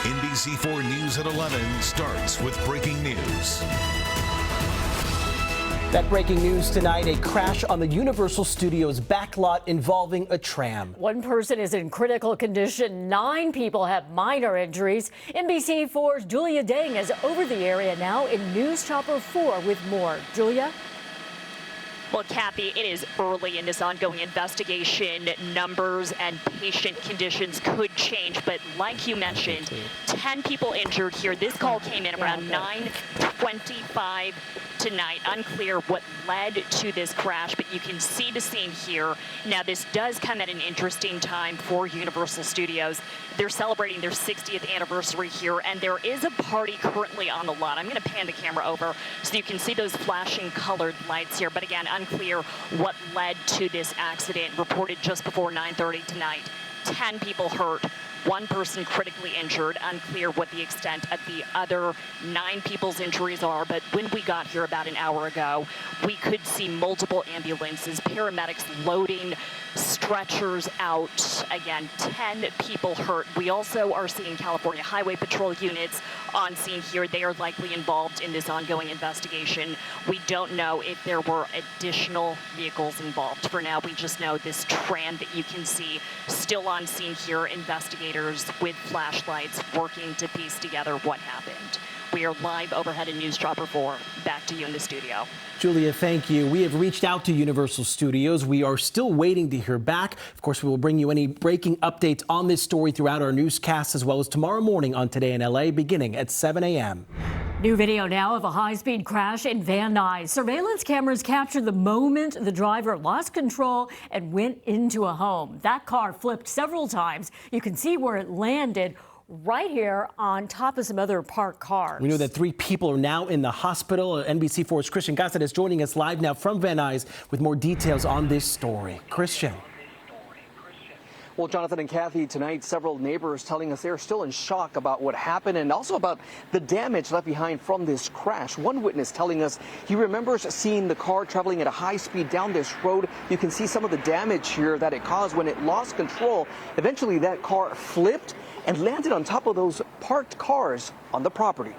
NBC4 News at 11 starts with breaking news. That breaking news tonight, a crash on the Universal Studios backlot involving a tram. One person is in critical condition. 9 people have minor injuries. NBC4's Julia Deng is over the area now in News Chopper 4 with more. Julia? Well, Kathy, it is early in this ongoing investigation. Numbers and patient conditions could change, but like you mentioned, 10 people injured here. This call came in around 9:25 tonight. Unclear what led to this crash, but you can see the scene here. Now, this does come at an interesting time for Universal Studios. They're celebrating their 60th anniversary here, and there is a party currently on the lot. I'm going to pan the camera over so you can see those flashing colored lights here, but again, unclear what led to this accident. Reported just before 9:30 tonight. 10 people hurt, 1 person critically injured. Unclear what the extent of the other 9 people's injuries are, but when we got here about an hour ago, we could see multiple ambulances, paramedics loading stretchers out. Again, 10 people hurt. We also are seeing California Highway Patrol units on scene here. They are likely involved in this ongoing investigation. We don't know if there were additional vehicles involved. For now, we just know this tram that you can see still on scene here. Investigators with flashlights working to piece together what happened. We are live overhead in News Chopper 4. Back to you in the studio. Julia, thank you. We have reached out to Universal Studios. We are still waiting to hear back. Of course, we will bring you any breaking updates on this story throughout our newscasts, as well as tomorrow morning on Today in LA, beginning at 7 a.m. New video now of a high-speed crash in Van Nuys. Surveillance cameras captured the moment the driver lost control and went into a home. That car flipped several times. You can see where it landed right here on top of some other parked cars. We know that 3 people are now in the hospital. NBC4's Christian Gossett is joining us live now from Van Nuys with more details on this story. Christian. Well, Jonathan and Kathy, tonight several neighbors telling us they're still in shock about what happened and also about the damage left behind from this crash. One witness telling us he remembers seeing the car traveling at a high speed down this road. You can see some of the damage here that it caused when it lost control. Eventually, that car flipped and landed on top of those parked cars on the property.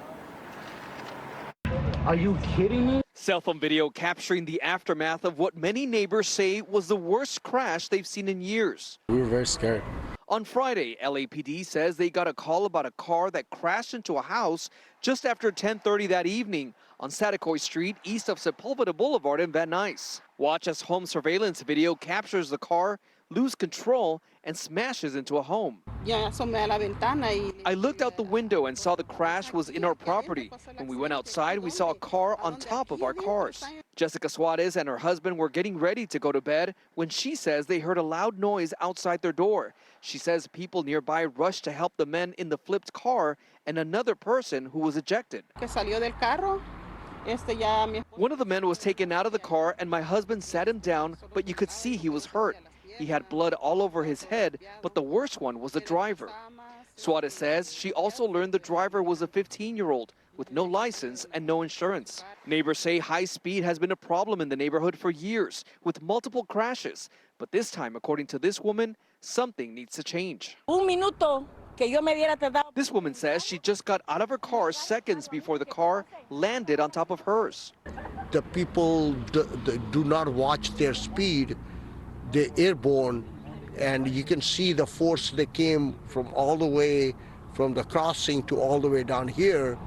Are you kidding me? Cell phone video capturing the aftermath of what many neighbors say was the worst crash they've seen in years. We were very scared. On Friday, LAPD says they got a call about a car that crashed into a house just after 10:30 that evening on Satacoy Street, east of Sepulveda Boulevard in Van Nuys. Watch as home surveillance video captures the car lose control and smashes into a home. I looked out the window and saw the crash was in our property. When we went outside, we saw a car on top of our cars. Jessica Suarez and her husband were getting ready to go to bed when she says they heard a loud noise outside their door. She says people nearby rushed to help the men in the flipped car and another person who was ejected. One of the men was taken out of the car and my husband sat him down, but you could see he was hurt. He had blood all over his head, but the worst one was the driver. Suarez says she also learned the driver was a 15-year-old with no license and no insurance. Neighbors say high speed has been a problem in the neighborhood for years with multiple crashes. But this time, according to this woman, something needs to change. This woman says she just got out of her car seconds before the car landed on top of hers. The people do not watch their speed. They're airborne, and you can see the force that came from all the way from the crossing to all the way down here.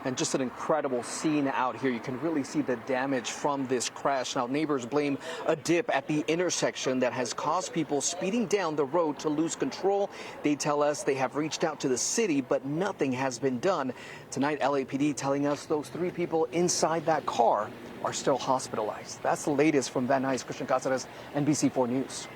And just an incredible scene out here. You can really see the damage from this crash. Now, neighbors blame a dip at the intersection that has caused people speeding down the road to lose control. They tell us they have reached out to the city, but nothing has been done. Tonight, LAPD telling us those 3 people inside that car are still hospitalized. That's the latest from Van Nuys. Christian Cáceres, NBC4 News.